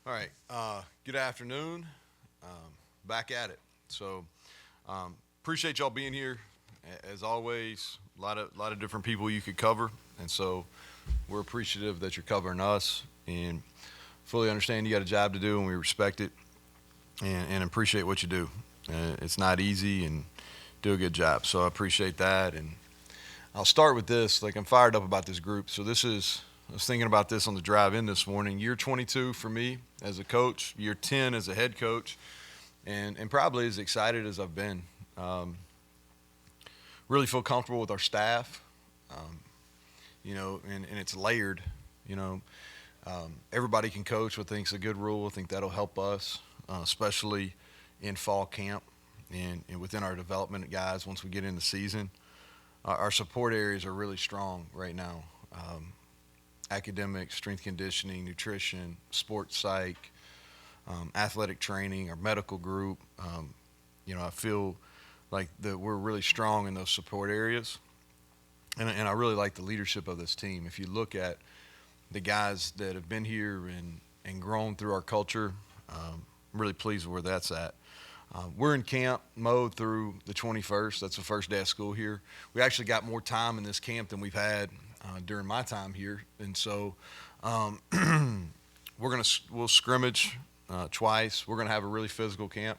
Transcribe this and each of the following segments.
All right. Good afternoon. Back at it. So, appreciate y'all being here. As always, a lot of different people you could cover, and so we're appreciative that you're covering us and fully understand you got a job to do, and we respect it and appreciate what you do. It's not easy, and do a good job. So I appreciate that, and I'll start with this. Like I'm fired up about this group. So this is. I was thinking about this on the drive in this morning. Year 22 for me as a coach, year 10 as a head coach, and probably as excited as I've been. Um, really feel comfortable with our staff, um, and it's layered. You know, everybody can coach. I think it's a good rule. I think that'll help us, especially in fall camp and within our development guys once we get in the season. Our support areas are really strong right now. Academics, strength conditioning, nutrition, sports psych, athletic training, our medical group. I feel like that we're really strong in those support areas, and I really like the leadership of this team. If you look at the guys that have been here and grown through our culture, I'm really pleased with where that's at. We're in camp mode through the 21st. That's the first day of school here. We actually got more time in this camp than we've had during my time here, and so um, we'll scrimmage twice. We're gonna have a really physical camp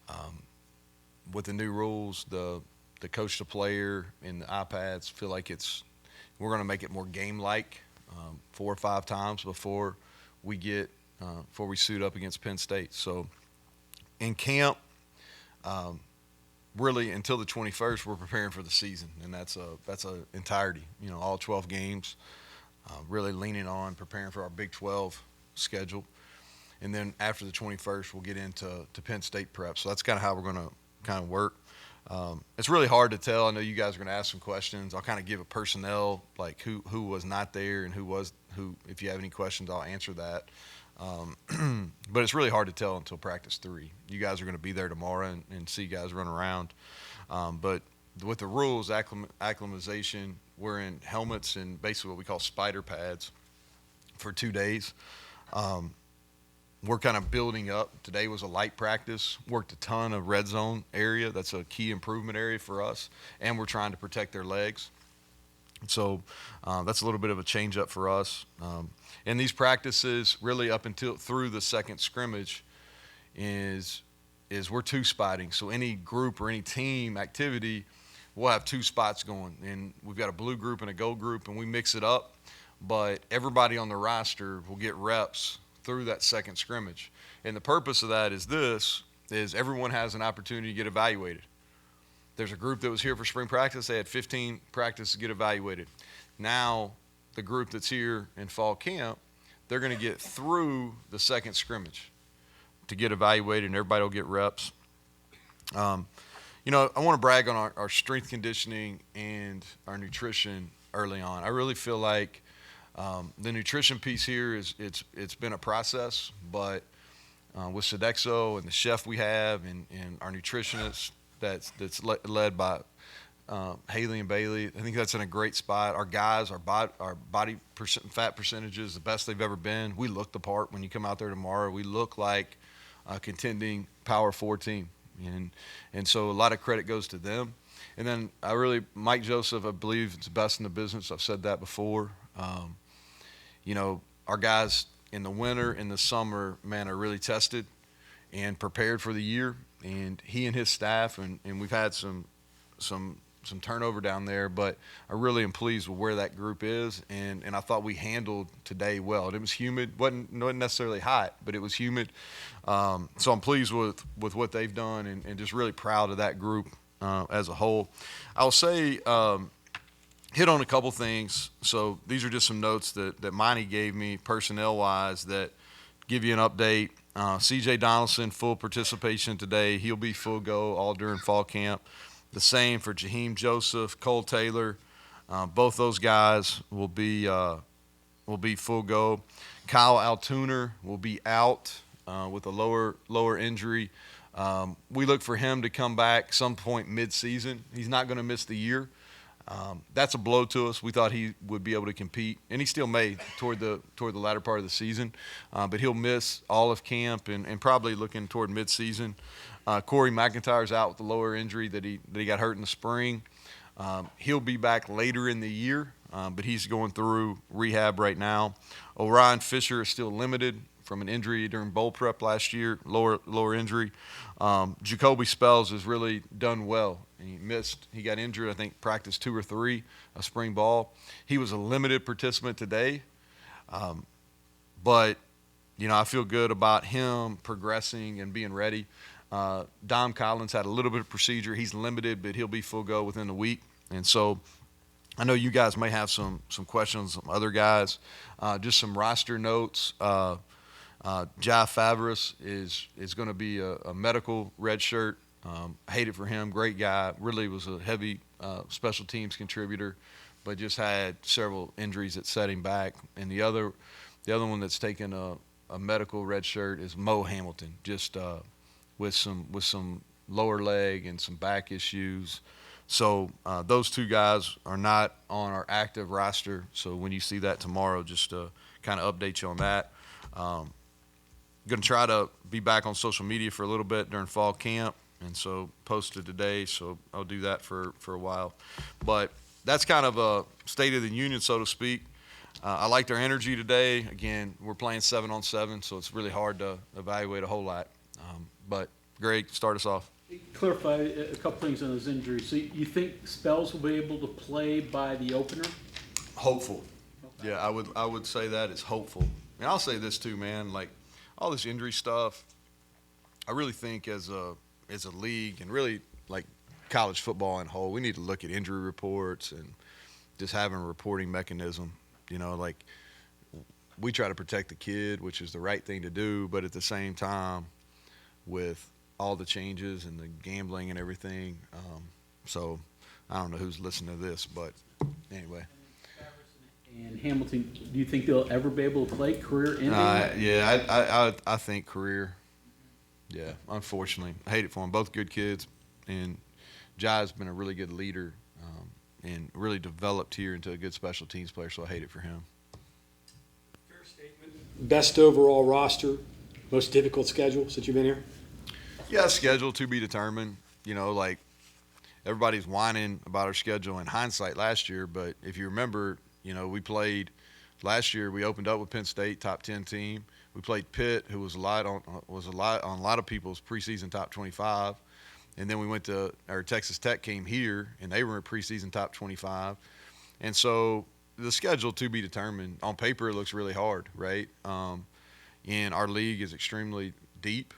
um, with the new rules, the coach to player and the iPads. Feel like we're gonna make it more game like 4 or 5 times we get before we suit up against Penn State. So in camp, um, really until the 21st, we're preparing for the season, and that's a entirety. All 12 games. Really leaning on preparing for our Big 12 schedule, and then after the 21st, we'll get into Penn State prep. So that's kind of how we're going to kind of work. It's really hard to tell. I know you guys are going to ask some questions. I'll kind of give a personnel like who was not there and who. If you have any questions, I'll answer that. But it's really hard to tell until practice 3. You guys are going to be there tomorrow and see guys run around. But with the rules, acclimatization, we're in helmets and basically what we call spider pads for 2 days. Um, we're kind of building up. Today was a light practice. Worked a ton of red zone area. That's a key improvement area for us. And we're trying to protect their legs. So that's a little bit of a change up for us. And these practices, really up until through the second scrimmage, is we're two spotting. So any group or any team activity, we'll have 2 spots going, and we've got a blue group and a gold group, and we mix it up. But everybody on the roster will get reps through that second scrimmage, and the purpose of that is everyone has an opportunity to get evaluated. There's a group that was here for spring practice. They had 15 practices to get evaluated. Now, the group that's here in fall camp, they're going to get through the second scrimmage to get evaluated, and everybody will get reps. I want to brag on our strength conditioning and our nutrition early on. I really feel like the nutrition piece here it's been a process, but with Sodexo and the chef we have and our nutritionist that's led by Haley and Bailey. I think that's in a great spot. Our guys, our body fat percentages, the best they've ever been. We look the part when you come out there tomorrow. We look like a contending Power 4 team, and so a lot of credit goes to them. And then Mike Joseph, I believe, is the best in the business. I've said that before. Our guys in the winter, in the summer, man, are really tested and prepared for the year. And he and his staff, and we've had some turnover down there, but I really am pleased with where that group is, and I thought we handled today well. It was humid, wasn't necessarily hot, but it was humid. So I'm pleased with what they've done, and just really proud of that group as a whole. I'll say hit on a couple things. So these are just some notes that Monty gave me personnel-wise that give you an update. C.J. Donaldson, full participation today. He'll be full go all during fall camp. The same for Jaheim Joseph, Cole Taylor. Both those guys will be full go. Kyle Altuner will be out with a lower injury. We look for him to come back some point mid-season. He's not going to miss the year. That's a blow to us. We thought he would be able to compete, and he still may toward the latter part of the season, but he'll miss all of camp and probably looking toward midseason. Corey McIntyre's out with the lower injury that he got hurt in the spring. He'll be back later in the year, but he's going through rehab right now. Orion Fisher is still limited from an injury during bowl prep last year, lower injury. Jacoby Spells has really done well. He got injured, I think, practice 2 or 3 of spring ball. He was a limited participant today, but I feel good about him progressing and being ready. Dom Collins had a little bit of procedure. He's limited, but he'll be full go within the week. And so I know you guys may have some questions, some other guys. Just some roster notes. Jai Favris is going to be a medical red shirt. I hate it for him. Great guy. Really was a heavy special teams contributor, but just had several injuries that set him back. And the other one that's taken a medical red shirt is Mo Hamilton, just with some lower leg and some back issues. So those 2 guys are not on our active roster. So when you see that tomorrow, just to kind of update you on that. Going to try to be back on social media for a little bit during fall camp, and so posted today, so I'll do that for a while. But that's kind of a state of the union, so to speak. I liked our energy today. Again, we're playing 7-on-7, so it's really hard to evaluate a whole lot. But Greg, start us off. Clarify a couple things on those injuries. So you think Spells will be able to play by the opener? Hopeful. Okay. Yeah, I would say that is hopeful. And I'll say this too, man, like all this injury stuff, I really think as a league and really like college football in whole, we need to look at injury reports and just having a reporting mechanism. Like we try to protect the kid, which is the right thing to do, but at the same time with all the changes and the gambling and everything. So I don't know who's listening to this, but anyway. And Hamilton, do you think they'll ever be able to play career ending? I think career. Yeah, unfortunately. I hate it for them. Both good kids. And Jai's been a really good leader and really developed here into a good special teams player, so I hate it for him. Fair statement. Best overall roster, most difficult schedule since you've been here? Yeah, schedule to be determined. Like everybody's whining about our schedule in hindsight last year, but if you remember, we played last year. We opened up with Penn State, top 10 team. We played Pitt, who was a lot on a lot of people's preseason top 25, and then we went to Texas Tech came here, and they were a preseason top 25, and so the schedule to be determined. On paper, it looks really hard, right? And our league is extremely deep.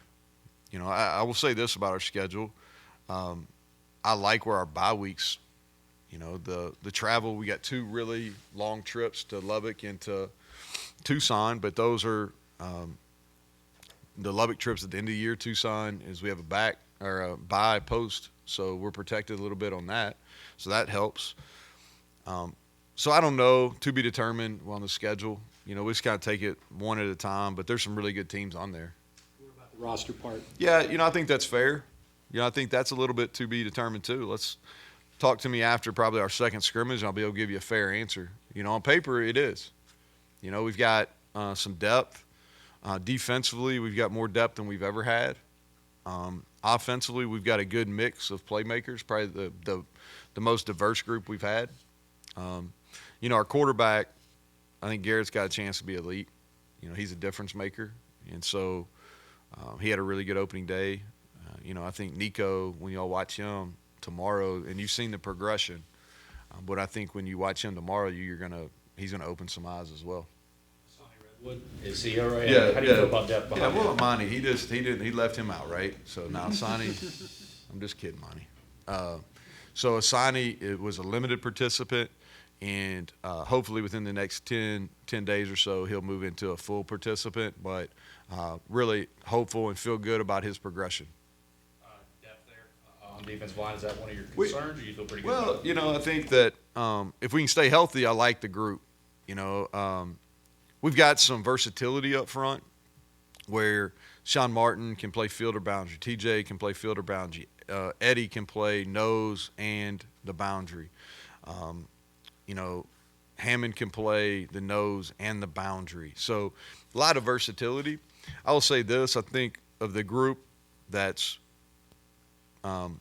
I will say this about our schedule. I like where our bye weeks. The travel, we got 2 really long trips to Lubbock and to Tucson, but those are the Lubbock trips at the end of the year. Tucson is we have a bye post, so we're protected a little bit on that, so that helps. So I don't know, to be determined on the schedule. We just got to take it one at a time, but there's some really good teams on there. What about the roster part? Yeah, I think that's fair. I think that's a little bit to be determined too. Let's talk to me after probably our second scrimmage, and I'll be able to give you a fair answer. On paper, it is. We've got some depth. Defensively, we've got more depth than we've ever had. Offensively, we've got a good mix of playmakers, probably the most diverse group we've had. Our quarterback, I think Garrett's got a chance to be elite. He's a difference maker, and so he had a really good opening day. I think Nico, when y'all watch him tomorrow, and you've seen the progression, but I think when you watch him tomorrow, he's gonna open some eyes as well. Sonny Redwood, is he all right? Yeah. How do you feel about depth behind him? Well, Monty, he left him out, right? So now Sonny, I'm just kidding, Monty. So Sonny, it was a limited participant, and hopefully within the next 10 days or so, he'll move into a full participant. But really hopeful and feel good about his progression. Depth there on defensive line, is that one of your concerns, or you feel pretty good? Well, I think that if we can stay healthy, I like the group. We've got some versatility up front where Sean Martin can play field or boundary. TJ can play field or boundary. Eddie can play nose and the boundary. You know, Hammond can play the nose and the boundary. So a lot of versatility. I will say this. I think of the group that's Makai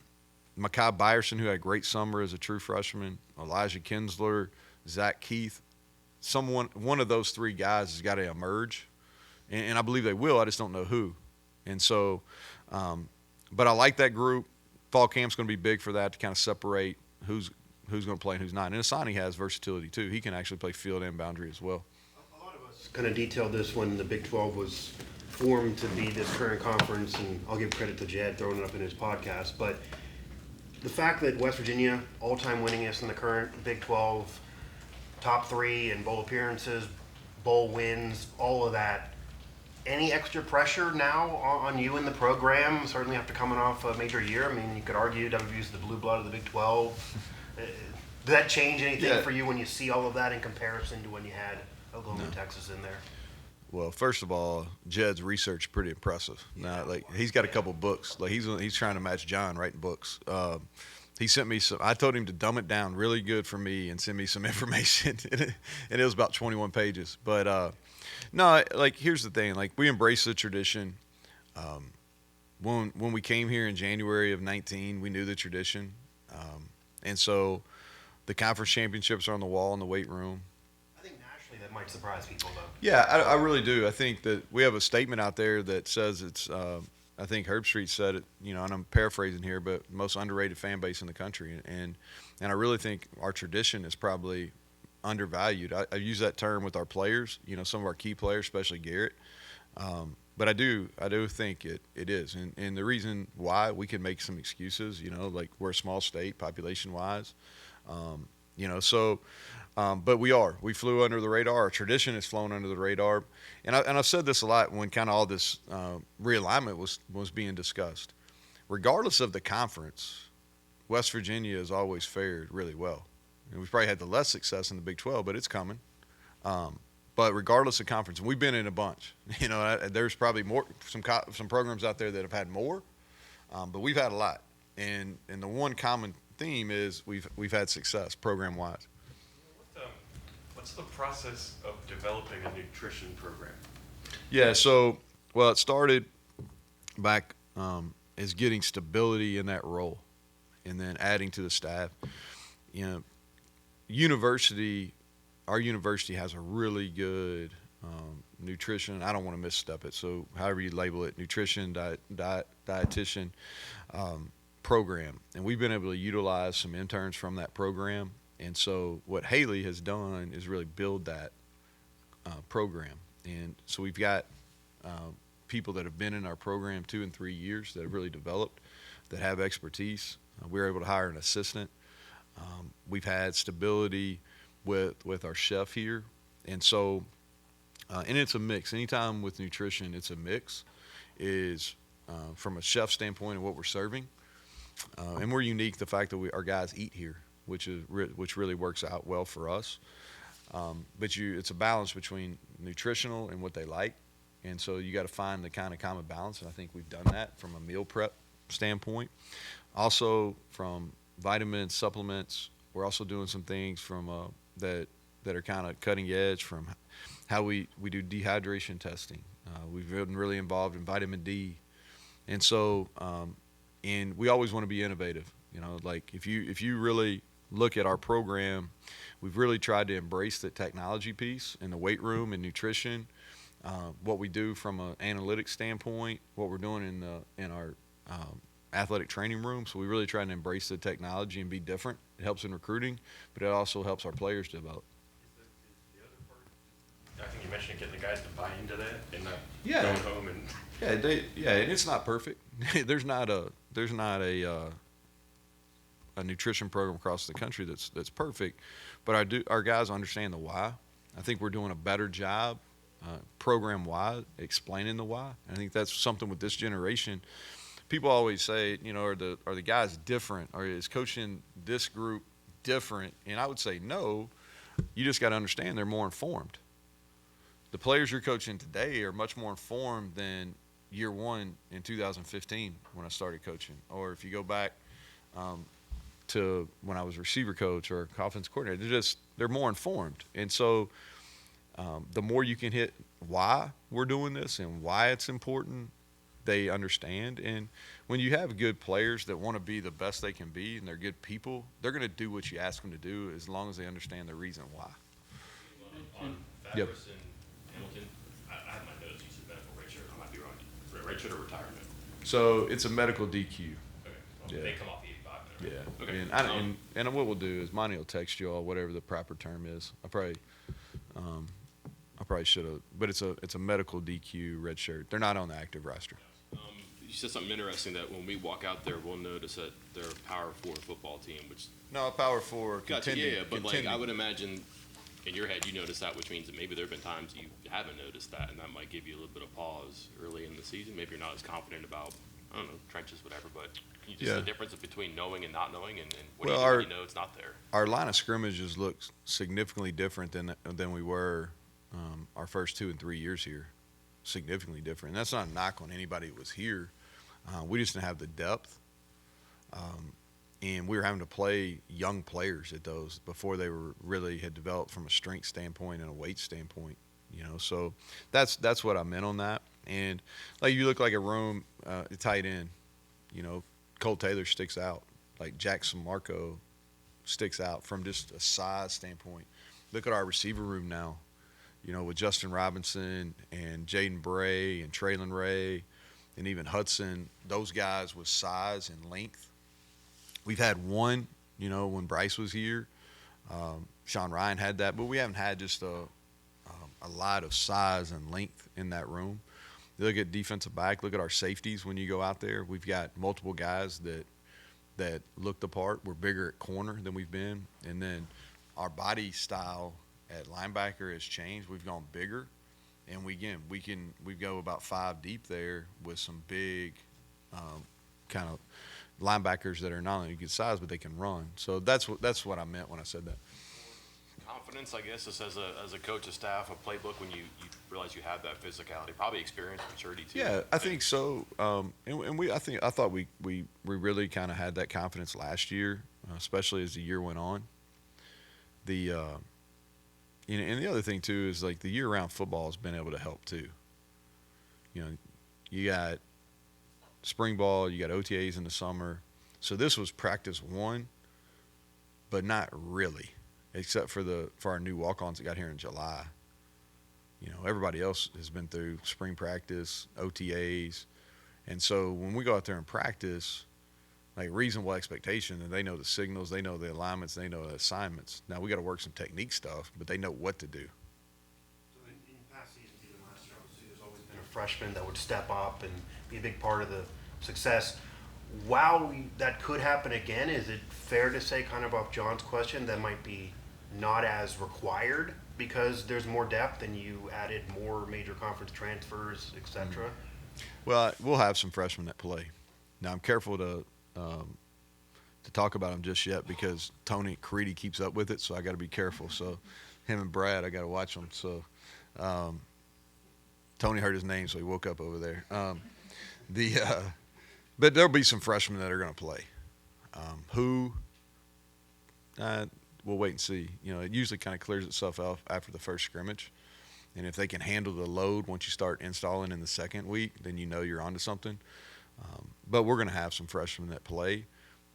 Byerson, who had a great summer as a true freshman, Elijah Kinsler, Zach Keith. One of those three guys has got to emerge, and I believe they will. I just don't know who. And so, but I like that group. Fall camp's going to be big for that to kind of separate who's going to play and who's not. And Asani has versatility too. He can actually play field and boundary as well. A lot of us kind of detailed this when the Big 12 was formed to be this current conference, and I'll give credit to Jed throwing it up in his podcast. But the fact that West Virginia, all-time winningest in the current Big 12, top 3 in bowl appearances, bowl wins, all of that. Any extra pressure now on you in the program, certainly after coming off a major year? I mean, you could argue WVU's the blue blood of the Big 12. Did that change anything for you when you see all of that in comparison to when you had Oklahoma and Texas in there? Well, first of all, Jed's research is pretty impressive. Now, like he's got a couple books. Like he's trying to match John writing books. He sent me some. I told him to dumb it down really good for me and send me some information, and it was about 21 pages. But no, like here's the thing. Like we embrace the tradition. When we came here in January of 19, we knew the tradition, and so the conference championships are on the wall in the weight room. I think nationally that might surprise people, though. Yeah, I really do. I think that we have a statement out there that says it's. I think Herb Street said it, you know, and I'm paraphrasing here, but most underrated fan base in the country, and I really think our tradition is probably undervalued. I use that term with our players, you know, some of our key players, especially Garrett. But I do think it is, and the reason why, we can make some excuses, you know, like we're a small state population wise, you know, so. But we flew under the radar. Our tradition has flown under the radar. And I've said this a lot when kind of all this realignment was being discussed. Regardless of the conference, West Virginia has always fared really well. And we've probably had the less success in the Big 12, but it's coming. But regardless of conference, and we've been in a bunch. You know, there's probably some programs out there that have had more, but we've had a lot. And the one common theme is we've had success program-wise. What's the process of developing a nutrition program? Yeah, so, well, it started back as getting stability in that role and then adding to the staff. You know, our university has a really good nutrition. I don't want to misstep it, so however you label it, nutrition, dietitian program. And we've been able to utilize some interns from that program. And so what Haley has done is really build that program. And so we've got people that have been in our program 2 and 3 years that have really developed, that have expertise. We were able to hire an assistant. We've had stability with our chef here. And so, and it's a mix. Anytime with nutrition, it's a mix, is from a chef standpoint and what we're serving. And we're unique, the fact that our guys eat here, which really works out well for us. But it's a balance between nutritional and what they like, and so you got to find the kind of common balance. And I think we've done that from a meal prep standpoint. Also, from vitamins, supplements, we're also doing some things from that are kind of cutting edge, from how we do dehydration testing. We've been really involved in vitamin D, and so and we always want to be innovative. You know, like if you really look at our program, we've really tried to embrace the technology piece in the weight room and nutrition, what we do from an analytics standpoint, what we're doing in our athletic training room. So we really try to embrace the technology and be different. It helps in recruiting, but it also helps our players develop. Is the other part, I think you mentioned getting the guys to buy into that and not Yeah. going home and And it's not perfect. there's not a nutrition program across the country that's perfect, but our guys understand the why. I think we're doing a better job program-wide explaining the why. And I think that's something with this generation. People always say, you know, are the guys different? Or is coaching this group different? And I would say no. You just got to understand they're more informed. The players you're coaching today are much more informed than year one in 2015 when I started coaching. Or if you go back to when I was receiver coach or offensive coordinator. They're more informed. And so the more you can hit why we're doing this and why it's important, they understand. And when you have good players that want to be the best they can be and they're good people, they're going to do what you ask them to do as long as they understand the reason why. On Yep. Fabris and Hamilton, I have my notes, you said medical redshirt, I might be wrong. Redshirt or retirement? So it's a medical DQ. Okay, well, Yeah. they come off the 85 then, right? Yeah. Okay. And what we'll do is Monty will text you all whatever the proper term is. I probably should have, but it's a medical DQ red shirt. They're not on the active roster. You said something interesting that when we walk out there, we'll notice that they're a Power 4 football team, which No, power four. gotcha, yeah, but like I contending. would imagine in your head you notice that, which means that maybe there have been times you haven't noticed that, and that might give you a little bit of pause early in the season. Maybe you're not as confident about, I don't know, trenches, whatever. But can you just Yeah. the difference between knowing and not knowing, and what Well, do you do when you know it's not there? Our line of scrimmages look significantly different than we were our first 2 and 3 years here. Significantly different. And that's not a knock on anybody that was here. We just didn't have the depth. And we were having to play young players at those before they were really had developed from a strength standpoint and a weight standpoint. So that's what I meant on that. And like you look like a room tight end. Cole Taylor sticks out. Like Jackson Marco sticks out from just a size standpoint. Look at our receiver room now. With Justin Robinson and Jaden Bray and Traylon Ray and even Hudson, those guys with size and length. We've had one, when Bryce was here. Sean Ryan had that, but we haven't had just a lot of size and length in that room. You look at defensive back, look at our safeties when you go out there. We've got multiple guys that look the part. We're bigger at corner than we've been. And then our body style at linebacker has changed. We've gone bigger. And we go about 5 deep there with some big kind of linebackers that are not only good size, but they can run. So that's what I meant when I said that. Confidence, I guess, just as a coach, a staff, a playbook, when you realize you have that physicality, probably experience, maturity too. Yeah, I think so. And I thought we really kind of had that confidence last year, especially as the year went on. And the other thing too is like the year-round football has been able to help too. You got spring ball, you got OTAs in the summer, so this was practice 1, but not really, except for our new walk-ons that got here in July. Everybody else has been through spring practice, OTAs, and so when we go out there and practice, like reasonable expectation, and they know the signals, they know the alignments, they know the assignments. Now we got to work some technique stuff, but they know what to do. So in past seasons, even last year, obviously, there's always been a freshman that would step up and be a big part of the success. While that could happen again, is it fair to say, kind of off John's question, that might be not as required because there's more depth and you added more major conference transfers, et cetera? Well, we'll have some freshmen that play. Now I'm careful to talk about them just yet because Tony Caridi keeps up with it, so I got to be careful. So him and Brad, I got to watch them. So Tony heard his name, so he woke up over there. But there'll be some freshmen that are going to play. We'll wait and see. It usually kind of clears itself out after the first scrimmage. And if they can handle the load once you start installing in the second week, then you're onto something. But we're going to have some freshmen that play.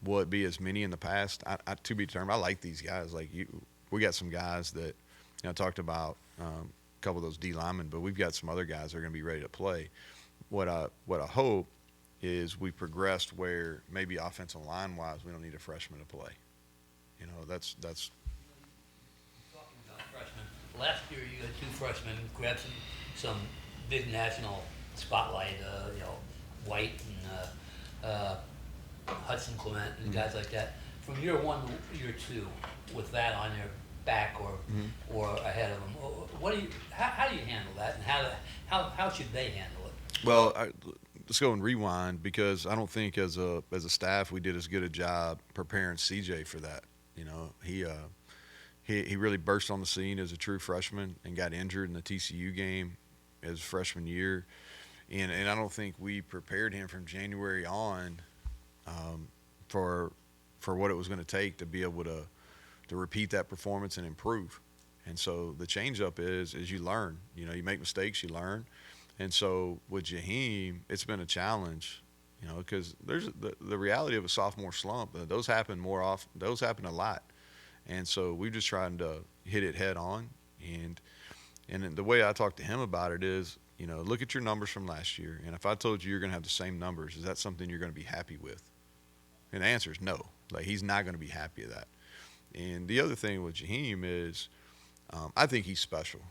Will it be as many in the past? To be determined. I like these guys. We got some guys that, I talked about a couple of those D linemen, but we've got some other guys that are going to be ready to play. What I hope is we progressed where maybe offensive line wise we don't need a freshman to play. That's Talking about freshmen, last year you had 2 freshmen grab some big national spotlight, White and Hudson Clement and guys like that. From year 1 to year 2, with that on your back or ahead of them, how do you handle that, and how should they handle it? Well, let's go and rewind because I don't think as a staff we did as good a job preparing CJ for that. He really burst on the scene as a true freshman and got injured in the TCU game his freshman year, and I don't think we prepared him from January on for for what it was going to take to be able to repeat that performance and improve. And so the changeup is you learn. You know, you make mistakes, you learn. And so with Jaheim, it's been a challenge, you know, because there's the reality of a sophomore slump. Those happen more often. Those happen a lot. And so we're just trying to hit it head on. And the way I talk to him about it is, you know, look at your numbers from last year. And if I told you you're going to have the same numbers, is that something you're going to be happy with? And the answer is no. Like, he's not going to be happy with that. And the other thing with Jaheim is, I think he's special.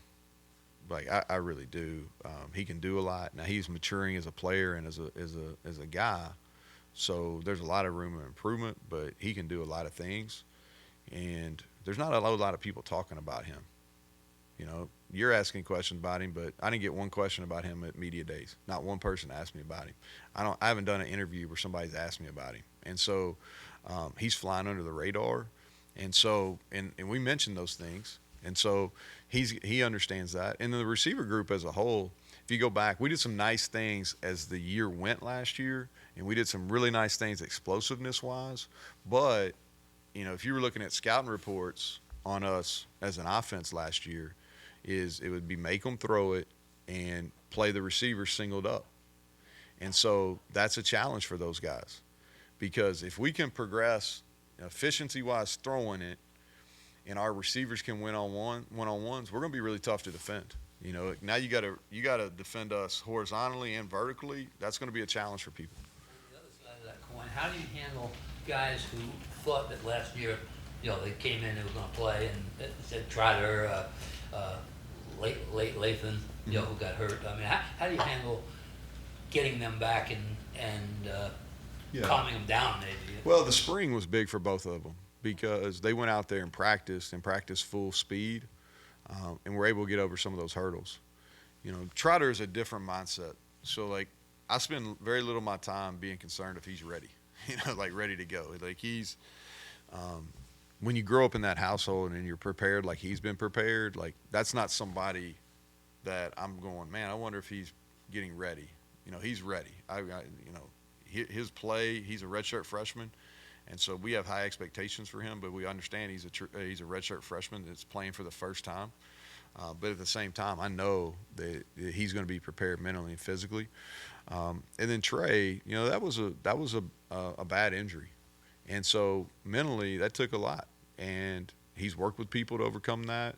Like, I really do. He can do a lot. Now, he's maturing as a player and as a guy. So there's a lot of room for improvement, but he can do a lot of things. And there's not a lot of people talking about him. You know, you're asking questions about him, but I didn't get one question about him at media days. Not one person asked me about him. I haven't done an interview where somebody's asked me about him. And so he's flying under the radar. And so, and we mentioned those things. And so he understands that. And the receiver group as a whole, if you go back, we did some nice things as the year went last year, and we did some really nice things explosiveness-wise. But, you know, if you were looking at scouting reports on us as an offense last year, it would be make them throw it and play the receiver singled up. And so that's a challenge for those guys, because if we can progress efficiency-wise throwing it, and our receivers can one-on-ones, we're going to be really tough to defend. You know, now you got to defend us horizontally and vertically. That's going to be a challenge for people. The other side of that coin, how do you handle guys who thought that last year, you know, they came in, they were going to play, and said Trotter, Lathan, you know, who got hurt? I mean, how do you handle getting them back and calming them down, maybe? Well, the spring was big for both of them, because they went out there and practiced full speed, and were able to get over some of those hurdles. You know, Trotter is a different mindset. So, like, I spend very little of my time being concerned if he's ready, you know, like ready to go. Like, he's when you grow up in that household and you're prepared like he's been prepared, like, that's not somebody that I'm going, man, I wonder if he's getting ready. You know, he's ready. You know, his play, he's a redshirt freshman. And so we have high expectations for him, but we understand he's a redshirt freshman that's playing for the first time. But at the same time, I know that he's going to be prepared mentally and physically. And then Trey, you know, that was a bad injury, and so mentally that took a lot. And he's worked with people to overcome that.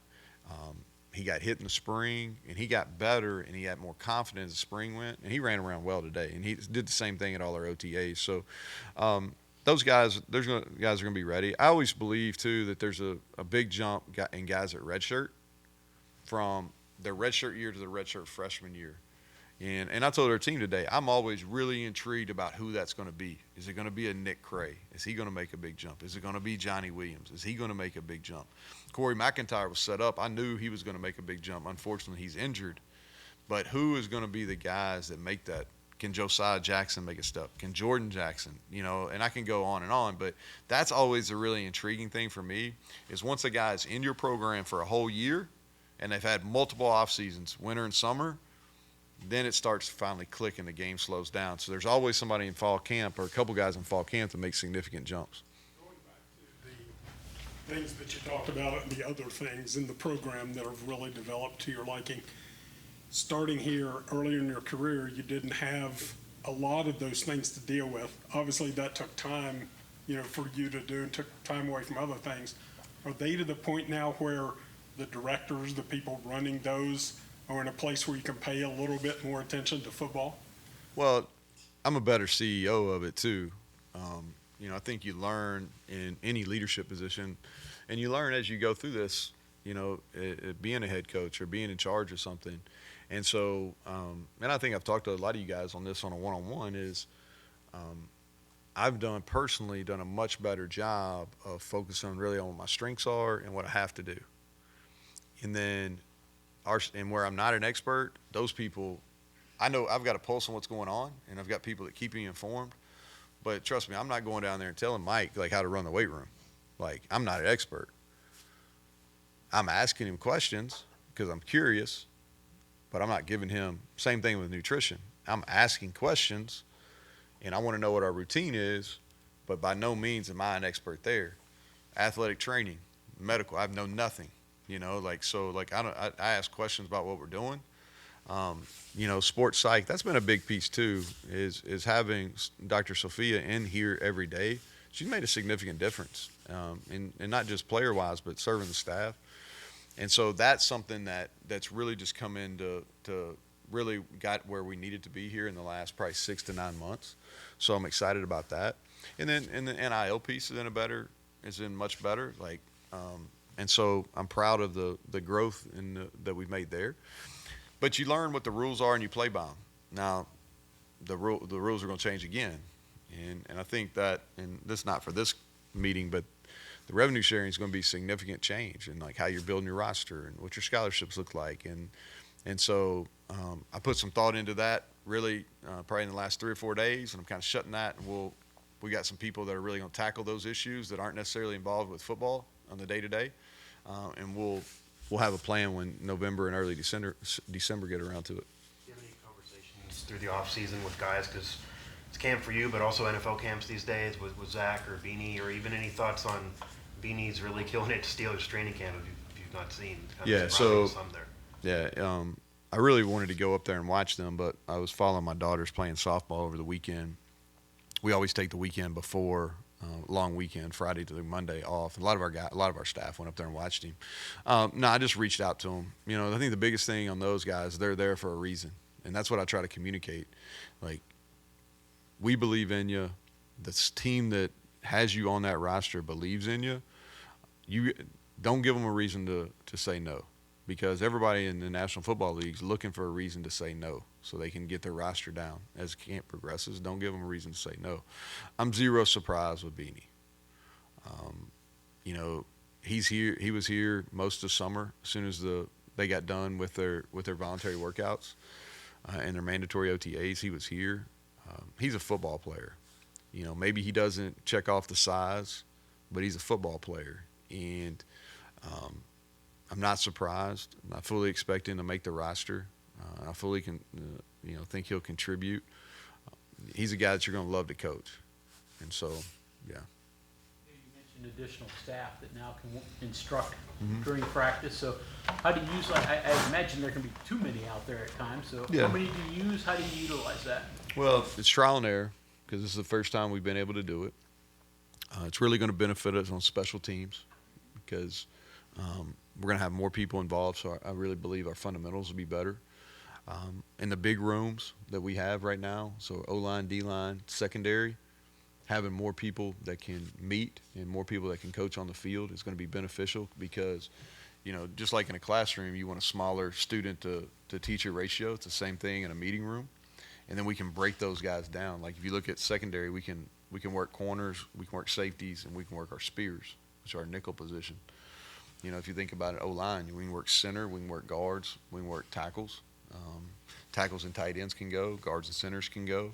He got hit in the spring, and he got better, and he had more confidence as the spring went, and he ran around well today, and he did the same thing at all our OTAs. So. Those guys, guys are going to be ready. I always believe, too, that there's a big jump in guys at redshirt from their redshirt year to the redshirt freshman year. And I told our team today, I'm always really intrigued about who that's going to be. Is it going to be a Nick Cray? Is he going to make a big jump? Is it going to be Johnny Williams? Is he going to make a big jump? Corey McIntyre was set up. I knew he was going to make a big jump. Unfortunately, he's injured. But who is going to be the guys that make that? Can Josiah Jackson make a step? Can Jordan Jackson? You know, and I can go on. But that's always a really intriguing thing for me, is once a guy's in your program for a whole year and they've had multiple off seasons, winter and summer, then it starts to finally click and the game slows down. So there's always somebody in fall camp, or a couple guys in fall camp, that make significant jumps. Going back to the things that you talked about and the other things in the program that have really developed to your liking, starting here earlier in your career, you didn't have a lot of those things to deal with. Obviously, that took time, you know, for you to do, and took time away from other things. Are they to the point now where the directors, the people running those, are in a place where you can pay a little bit more attention to football? Well, I'm a better CEO of it, too. You know, I think you learn in any leadership position, and you learn as you go through this, you know, being a head coach or being in charge of something. And so, and I think I've talked to a lot of you guys on this on a one-on-one, is I've personally done a much better job of focusing really on what my strengths are and what I have to do. And then and where I'm not an expert, those people, I know I've got a pulse on what's going on, and I've got people that keep me informed. But trust me, I'm not going down there and telling Mike, like, how to run the weight room. Like, I'm not an expert. I'm asking him questions because I'm curious, but I'm not giving him, same thing with nutrition. I'm asking questions, and I want to know what our routine is, but by no means am I an expert there. Athletic training, medical, I know nothing. I ask questions about what we're doing. Sports psych, that's been a big piece too, is having Dr. Sophia in here every day. She's made a significant difference, and not just player wise, but serving the staff. And so that's something that's really just come in to really got where we needed to be here in the last probably 6 to 9 months. So I'm excited about that. And then the NIL piece is in much better. And so I'm proud of the growth that we've made there. But you learn what the rules are and you play by them. Now, the rules are going to change again, and I think that, and this is not for this meeting, but the revenue sharing is going to be significant change in like how you're building your roster and what your scholarships look like, and so I put some thought into that really probably in the last 3 or 4 days, and I'm kind of shutting that, and we got some people that are really going to tackle those issues that aren't necessarily involved with football on the day-to-day, and we'll have a plan when November and early December get around to it. Do you have any conversations through the off season with guys, because it's camp for you, but also NFL camps these days with Zach or Beanie, or even any thoughts on Beanie's really killing it to Steelers training camp if you've not seen? Yeah, so I really wanted to go up there and watch them, but I was following my daughters playing softball over the weekend. We always take the weekend before. Long weekend, Friday to Monday off. A lot of our staff went up there and watched him. No, I just reached out to him. I think the biggest thing on those guys, they're there for a reason, and that's what I try to communicate. Like, we believe in you. This team that has you on that roster believes in you. You don't give them a reason to say no, because everybody in the National Football League is looking for a reason to say no, so they can get their roster down as camp progresses. Don't give them a reason to say no. I'm zero surprised with Beanie. He's here. He was here most of summer. As soon as they got done with their voluntary workouts and their mandatory OTAs, he was here. He's a football player. Maybe he doesn't check off the size, but he's a football player, and I'm not surprised. I fully expect him to make the roster. I fully think he'll contribute. He's a guy that you're going to love to coach, and so, yeah. You mentioned additional staff that now can instruct during practice. So how do you use, I imagine there can be too many out there at times. So Yeah. How many do you use? How do you utilize that? Well, it's trial and error, because this is the first time we've been able to do it. It's really going to benefit us on special teams, because we're going to have more people involved, so I really believe our fundamentals will be better. In the big rooms that we have right now, so O-line, D-line, secondary, having more people that can meet and more people that can coach on the field is going to be beneficial, because, just like in a classroom, you want a smaller student to teacher ratio. It's the same thing in a meeting room. And then we can break those guys down. Like if you look at secondary, we can work corners, we can work safeties, and we can work our spears, which are our nickel position. If you think about it, O-line, we can work center, we can work guards, we can work tackles. Tackles and tight ends can go, guards and centers can go.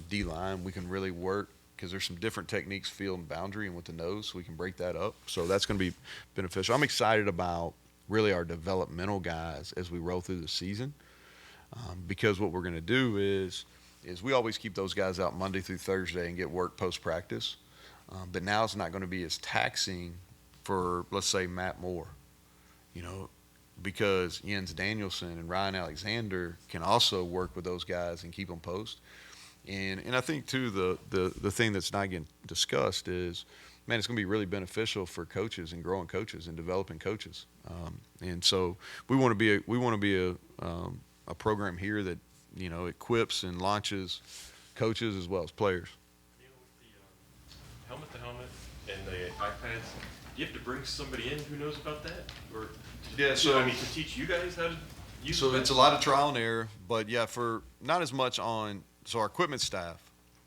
D-line, we can really work, because there's some different techniques, field and boundary, and with the nose, so we can break that up. So that's going to be beneficial. I'm excited about really our developmental guys as we roll through the season, because what we're going to do is we always keep those guys out Monday through Thursday and get work post-practice. But now it's not going to be as taxing for, let's say, Matt Moore, because Jens Danielson and Ryan Alexander can also work with those guys and keep them post. And I think, too, the thing that's not getting discussed is, man, it's going to be really beneficial for coaches and growing coaches and developing coaches. And so we want to be a program here that, equips and launches coaches as well as players. With the helmet to helmet and the iPads, do you have to bring somebody in who knows about that? Or to teach you guys how to use So that? it's a lot of trial and error, but yeah, for not as much on, so our equipment staff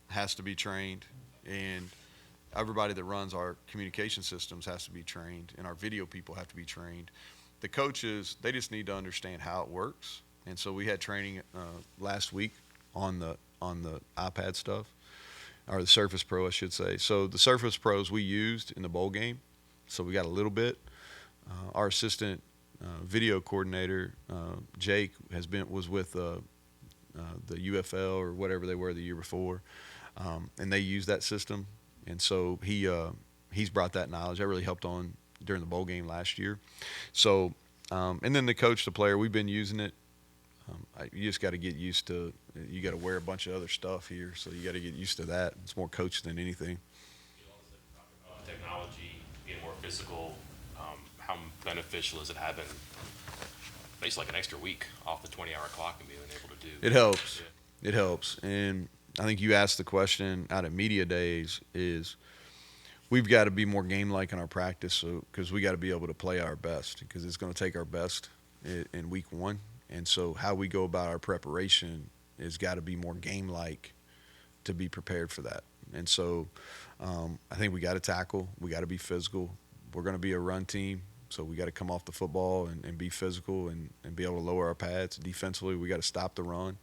has to be trained, and everybody that runs our communication systems has to be trained, and our video people have to be trained. The coaches, they just need to understand how it works. And so we had training last week on the iPad stuff, or the Surface Pro, I should say. So the Surface Pros we used in the bowl game, so we got a little bit. Our assistant video coordinator, Jake, was with the UFL or whatever they were the year before, and they used that system. And so he's brought that knowledge. That really helped on during the bowl game last year. So, and then the coach, the player, we've been using it. You just got to get used to. You got to wear a bunch of other stuff here, so you got to get used to that. It's more coach than anything. You also talked about technology being more physical. How beneficial is it having basically like an extra week off the 20-hour clock and being able to do? It helps. Yeah. It helps. And I think you asked the question out at media days is we've got to be more game-like in our practice because we got to be able to play our best because it's going to take our best in week one. And so how we go about our preparation has got to be more game-like to be prepared for that. And so I think we got to tackle. We got to be physical. We're going to be a run team, so we got to come off the football and be physical and be able to lower our pads. Defensively, we got to stop the run.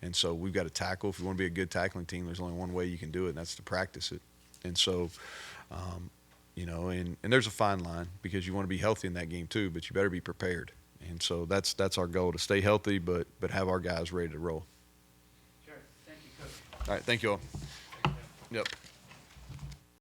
And so we've got to tackle. If you want to be a good tackling team, there's only one way you can do it, and that's to practice it. And so, and there's a fine line because you want to be healthy in that game too, but you better be prepared. And so that's our goal, to stay healthy but have our guys ready to roll. Sure. Thank you, Coach. All right, thank you all. Yep.